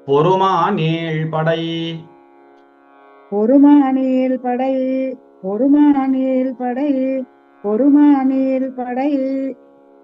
பொறுமானேழ் படை பொறுமானேல் படை பொறுமானேல் படை பொறுமானேல் படை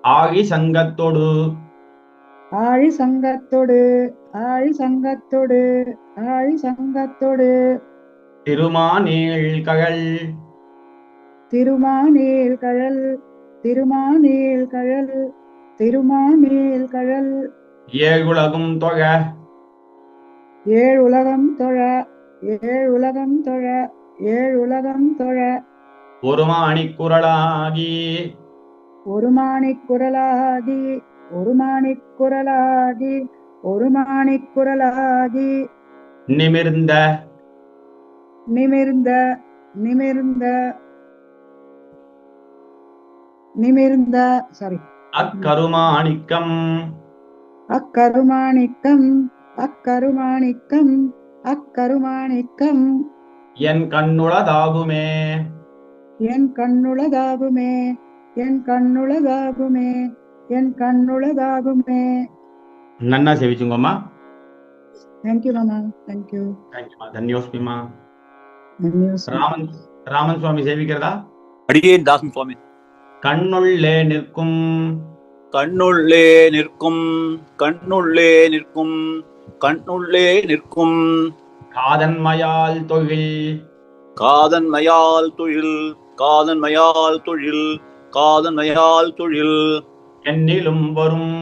ஆகி சங்கத்தொடு ஆழி சங்கத்தொடு ஆழி சங்கத்தொடு ஆழி சங்கத்தொடு திருமானேழ் கழல் திருமானேல் கழல் திருமானேல் கழல் திருமானேல் கழல் ஏழுலகும் தொழ ஏழுலகம் தொழ ஏழுலகம் தொழ ஏழுலகம் தொழ ஒருமாணிக் குரலாகி ஒருமாணிக் குரலாகி ஒருமாணிக் குரலாகி ஒருமாணிக் குரலாகி நிமிர்ந்த நிமிர்ந்த நிமிர்ந்த நிமிர்ந்த சாரி அக்கருமாணிக்கம் அக்கருமாணிக்கம் அக்கருமாணிக்கம் அக்கருமாணிக்கம் என் கண்ணுளதாகுமே என் கண்ணுளதாகுமே என் கண்ணுளதாகுமே என் கண்ணுளதாகுமே. நன்னா சேவிச்சுங்கம்மா. தேங்க்யூ மாமா. தேங்க்யூ. தேங்க்யூமா. தன்யோஸ்மிமா. ராமன் ராமன் சுவாமி சேவிக்கிறதா? அடியேன் தாசன் சுவாமி. கண்ணுள்ளே நிற்கும் கண்ணுள்ளே நிற்கும் கண்ணுள்ளே நிற்கும் கண்ணுள்ளே நிற்கும் காதன்மையால் தொழில் காதன்மையால் தொழில் காதன்மையால் தொழில் காதன்மையால் தொழில் எண்ணிலும் வரும்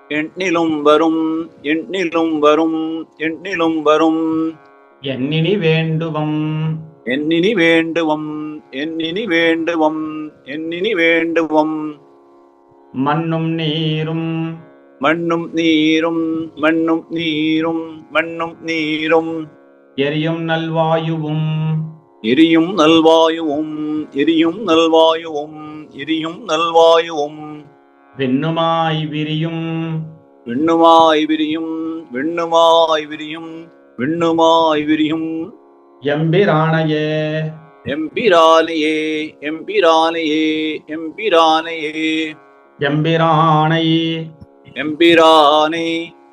எண்ணிலும் வரும் எண்ணிலும் வரும் எண்ணிலும் வரும் எண்ணினி வேண்டுவம் எண்ணினி வேண்டுவம் எண்ணினி வேண்டுவம் எண்ணினி வேண்டுவம் மண்ணும் நீரும் மண்ணும் நீரும் மண்ணும் நீரும் மண்ணும் நீரும் எரியும் நல்வாயுவும் எரியும் நல்வாயுவும் எரியும் நல்வாயுவும் எரியும் நல்வாயுவும் வெண்ணுமாய் விரியும் விண்ணுமாய் விரியும் விண்ணுமாய் விரியும் விண்ணுமாய் விரியும் எம்பிரானையே எம்பிரானையே எம்பிரானையே எம்பிரானையே எம்பிரானை எம்பிரானே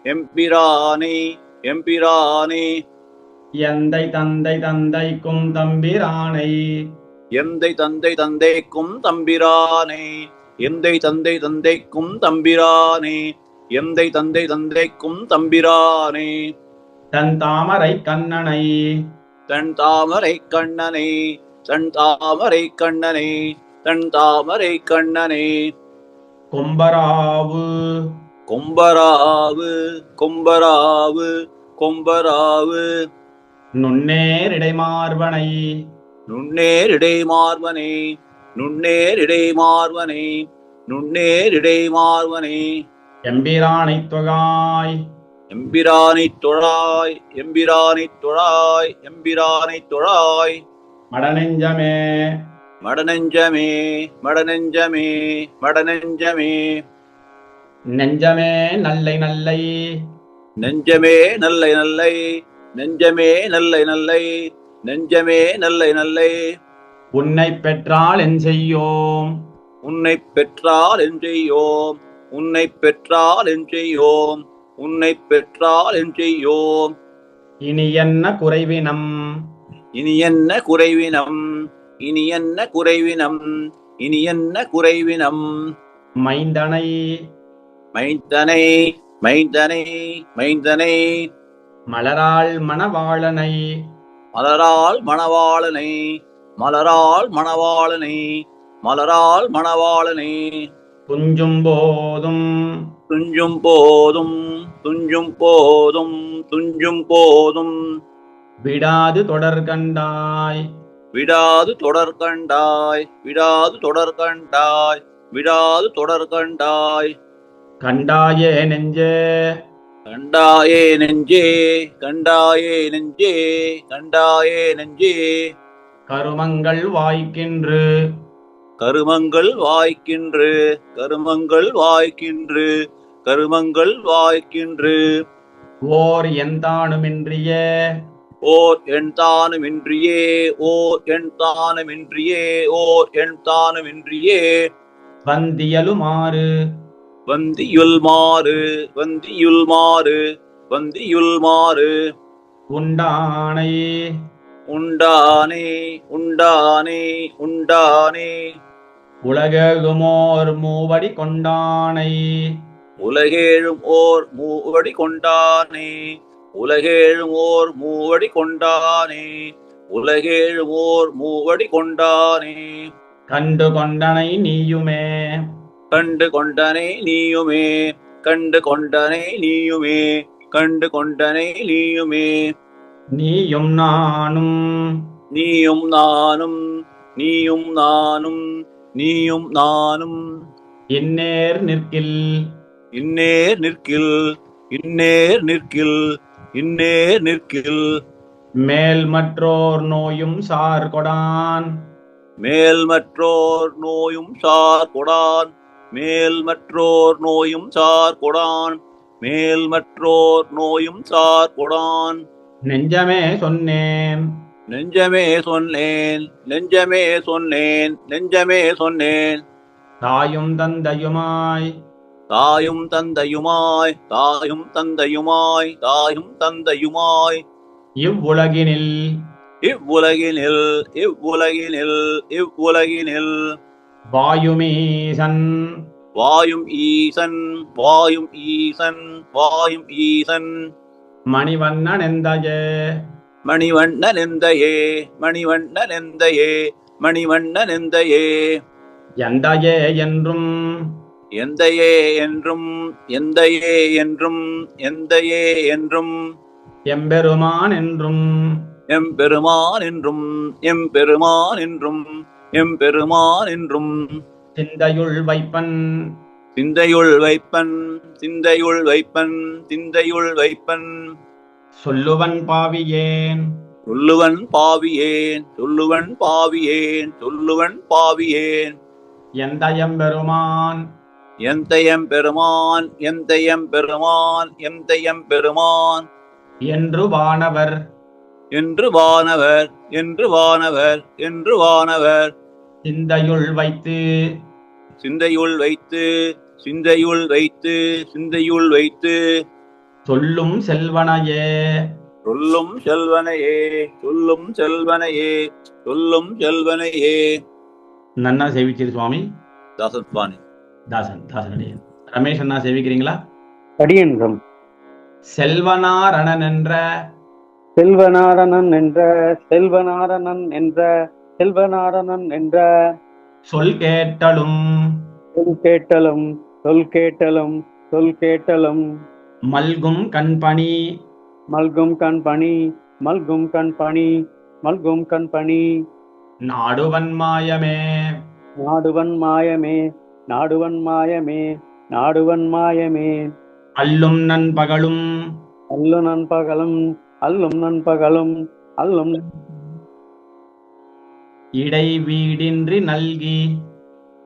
எம்பிரானே எம்பிரானே எந்தை தந்தை தந்தைக்கும் தம்பிரானை எந்தை தந்தை தந்தைக்கும் தம்பிரானே எந்தை தந்தை தந்தைக்கும் தம்பிரானே எந்தை தந்தை தந்தைக்கும் தம்பிரானே தன் தாமரை கண்ணனை தன் தாமரை கண்ணனை தன் தாமரை கண்ணனை தன் தாமரை கண்ணனை கொம்பராவு கொம்பராவு கொம்பராவு கொம்பராவு நுண்ணேரிடை மார்பனை நுண்ணேரிடை மார்பனே நுண்ணேரிடை மார்பனே நுண்ணேரிடை மார்பனே எம்பிரானை தொகாய் எம்பிரானை தொழாய் எம்பிரானை தொழாய் எம்பிரானை தொழாய் மடநெஞ்சமே மடநெஞ்சமே மடநெஞ்சமே மடநெஞ்சமே நெஞ்சமே நல்லை நல்லை நெஞ்சமே நல்லை நல்லை நெஞ்சமே நல்லை நல்லை நெஞ்சமே நல்லை நல்லை உன்னை பெற்றால் என் செய்யோம் உன்னை பெற்றால் என் செய்யோம் உன்னை பெற்றால் என் செய்யோம் உன்னை பெற்றால் என் செய்யோம் இனி என்ன குறைவினம் இனி என்ன குறைவினம் இனி என்ன குறைவினம் இனி என்ன குறைவினம் மைந்தனை மைந்தனை மைந்தனை மைந்தனை மலராள் மணவாளனை மலரால் மணவாளனை மலரால் மணவாளனை மலரால் மணவாளனை துஞ்சும் போதும் துஞ்சும் போதும் துஞ்சும் போதும் துஞ்சும் போதும் விடாது தொடர் கண்டாய் விடாது தொடர் கண்டாய் விடாது தொடர் கண்டாய் விடாது தொடர் கண்டாய் கண்டாயே நெஞ்சே கண்டாயே நெஞ்சே கண்டாயே நெஞ்சே கண்டாயே நெஞ்சே கருமங்கள் வாய்க்கின்று கருமங்கள் வாய்க்கின்று கருமங்கள் வாய்க்கின்று கருமங்கள் வாய்க்கின்று ஓர் எந்தானுமின்றிய ஓர் எண் தானுமின்றியே ஓர் எண் தானுமின்றியே ஓர் எண் தானுமின்றியே வந்தியலுமாறு வந்தியுள் மாறு வந்தியுள் மாறு வந்தியுள்மாறு உண்டானை உண்டானே உண்டானே உண்டானே உலகெழுமோர் மூவடி கொண்டானை உலகேழும் ஓர் மூவடி கொண்டானே உலகேழும் ஓர் மூவடி கொண்டானே உலகேழும் ஓர் மூவடி கொண்டானே கண்டு கொண்டனை நீயுமே கண்டு கொண்டனை நீயுமே கண்டு கொண்டனை நீயுமே கண்டு கொண்டனை நீயுமே நீயும் நானும் நீயும் நானும் நீயும் நானும் நீயும் நானும் இந்நேர் நிற்கில் இன்னேர் நிற்கில் இன்னேர் நிற்கில் இன்னேர் நிற்கில் மேல் மற்றோர் நோயும் சார் கொடான் மேல் மற்றோர் நோயும் சார் கொடான் மேல் மற்றோர் நோயும் சார் கொடான் மேல் மற்றோர் நோயும் சார் கொடான் நெஞ்சமே சொன்னேன் நெஞ்சமே சொன்னேன் நெஞ்சமே சொன்னேன் நெஞ்சமே சொன்னேன் தாயும் தந்தையுமாய் தாயும் தந்தையுமாய் தாயும் தந்தையுமாய் தாயும் தந்தையுமாய் இவ்வுலகினில் இவ்வுலகினில் இவ்வுலகினில் இவ்வுலகினில் வாயுமீசன் வாயும் ஈசன் வாயும் ஈசன் வாயும் ஈசன் மணிவண்ணன் எந்தயே மணிவண்ணன் எந்தையே மணிவண்ணன் எந்தையே மணிவண்ணன் எந்தையே எந்தையே என்றும் எந்தையே என்றும் எந்தையே என்றும் எந்தையே என்றும் எம்பெருமான் என்றும் எம்பெருமான் என்றும் எம்பெருமான் என்றும் எம்பெருமான் என்றும் சிந்தையுள் வைப்பன் சிந்தையுள் வைப்பன் சிந்தையுள் வைப்பன் சிந்தையுள் வைப்பன் சொல்லுவன் பாவியேன் சொல்லுவன் பாவியேன் சொல்லுவன் பாவியேன் சொல்லுவன் பாவியேன் எந்தயம்பெருமான் எந்தையம் பெருமான் எந்தையம் பெருமான் எந்தையம் பெருமான் என்று வானவர் என்று வானவர் என்று வானவர் என்று வானவர் சிந்தையுள் வைத்து சிந்தையுள் வைத்து சிந்தையுள் வைத்து சிந்தையுள் வைத்து சொல்லும் செல்வனையே சொல்லும் செல்வனையே சொல்லும் செல்வனையே சொல்லும் செல்வனையே நன்னா சேவிச்சது சுவாமி. தாசன் சுவாமி தாசனடியே ரமேஷ் அண்ணா சேவிக்கிறீங்களா? அடியன்றம் செல்வனாரணன் என்ற செல்வநாரணன் என்ற செல்வநாரணன் என்ற செல்வநாரணன் என்ற சொல் கேட்டலும் சொல் கேட்டலும் சொல் கேட்டலும் சொல் கேட்டலும் மல்கும் கண்பணி மல்கும் கண்பணி மல்கும் கண்பணி மல்கும் கண்பணி நாடுவன் மாயமே நாடுவன் மாயமே நாடுவன் மாயமே நாடுவன் மாயமே அல்லும் நண்பகலும் அல்லு நண்பகலும் அல்லும் நண்பகலும் அல்லும் இடைவீடின்றி நல்கி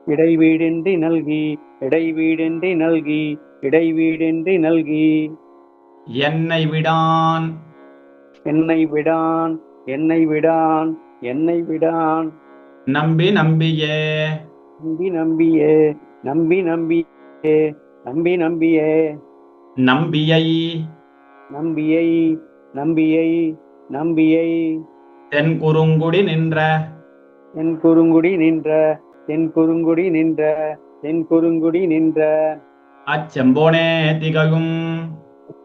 இடைவீடின்றி நல்கி இடைவீடின்றி நல்கி இடைவீடின்றி நல்கி என்னை விடான் என்னை விடான் என்னை விடான் என்னை விடான் நம்பி நம்பியே நம்பி நம்பியே நம்பி நம்பியே நம்பி நம்பியே நம்பியை நம்பியை நம்பியை நம்பியை தென் குறுங்குடி நின்ற என் குறுங்குடி நின்ற என் குறுங்குடி நின்ற என் குறுங்குடி நின்ற அச்செம்போனே திகழும்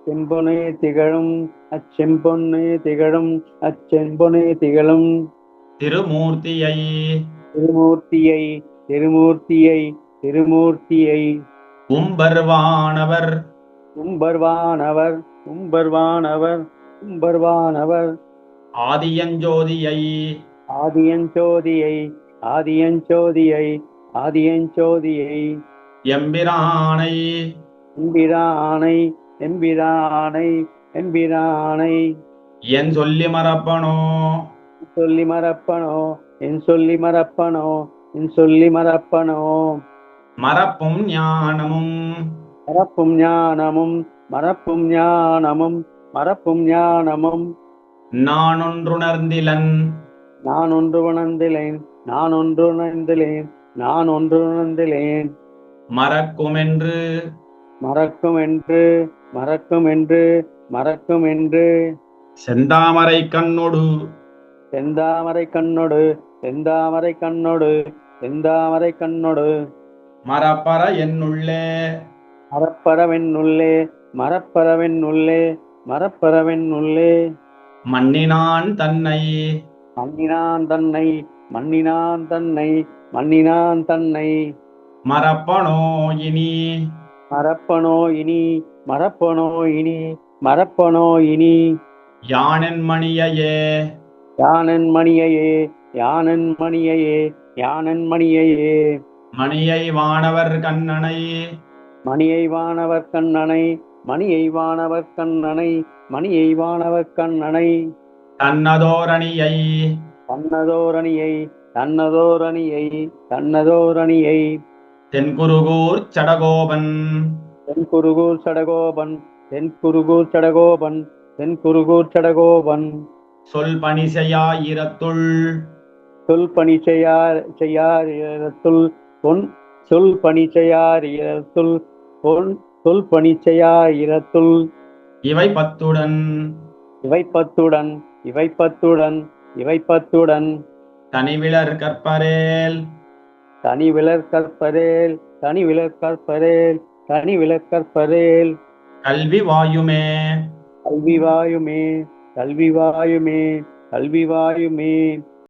செம்பொனே திகழும் அச்செம்பொன்னே திகழும் அச்செம்பொனே திகழும் திருமூர்த்தியை திருமூர்த்தியை திருமூர்த்தியை திருமூர்த்தியை உம்பர்வானவர் உம்பர்வானவர் உம்பர்வானவர் உம்பர்வானவர் ஆதியஞ்சோதியை ஆதியஞ்சோதியை ஆதியஞ்சோதியை ஆதியஞ்சோதியை எம்பிரானை எம்பிரானை எம்பிரானை எம்பிரானை என் சொல்லி மறப்பனோ சொல்லி மறப்பனோ என் சொல்லி மறப்பனோ என் சொல்லி மறப்பனோ மறப்பும் ஞானமும் மறப்பும் ஞானமும் மறப்பும் ஞானமும் மறப்பும் ஞானமும் நான் ஒன்றுணர்ந்திலன் நான் ஒன்று உணர்ந்திலேன் நான் ஒன்று உணர்ந்திலேன் நான் ஒன்று உணர்ந்திலேன் மறக்குமென்று மறக்கும் என்று மறக்கும் என்று மறக்கும் என்று செந்தாமரை கண்ணொடு செந்தாமரை கண்ணொடு செந்தாமரை கண்ணொடு செந்தாமரை கண்ணொடு மரப்பற என்னுள்ளே மரப்பரவென்னுள்ளே மரப்பரவென்னுள்ளே மரப்பரவென்னுள்ளே மன்னினான் தன்னை மன்னினான் தன்னை மன்னினான் தன்னை மன்னினான் தன்னை மறப்பனோ இனி மறப்பனோ இனி மறப்பனோ இனி மறப்பனோ இனி யானென் மணியையே யானன் மணியையே யானன் மணியையே யானன் மணியையே மணியை வானவர் கண்ணனை மணியை வானவர் கண்ணனை மணியை வானவர் கண்ணனை மணியை வானவர் கண்ணனை தன்னதோரணியை தன்னதோரணியை தன்னதோரணியை தன்னதோரணியை தென்குருகூர் சடகோபன் தென்குருகூர் சடகோபன் தென்குருகூர் சடகோபன் தென்குருகூர் சடகோபன் சொல் பணி செய்யாயிரத்துள் சொல் பணி செய்யார் இடத்துள் பொன் சொல் பணி செய்யார் இடத்துள் பொன் சொல் பணி செய்யார் இடத்துள் இவை பத்துடன் இவை பத்துடன் இவை பத்துடன் இவை பத்துடன் தனிவிலர் கற்பரேல் தனிவிலர் கற்பரேல் தனிவிலர் கற்பரேல் தனிவிலர் கற்பரேல் கல்வி வாயுமே கல்வி வாயுமே கல்வி வாயுமே கல்வி வாயுமே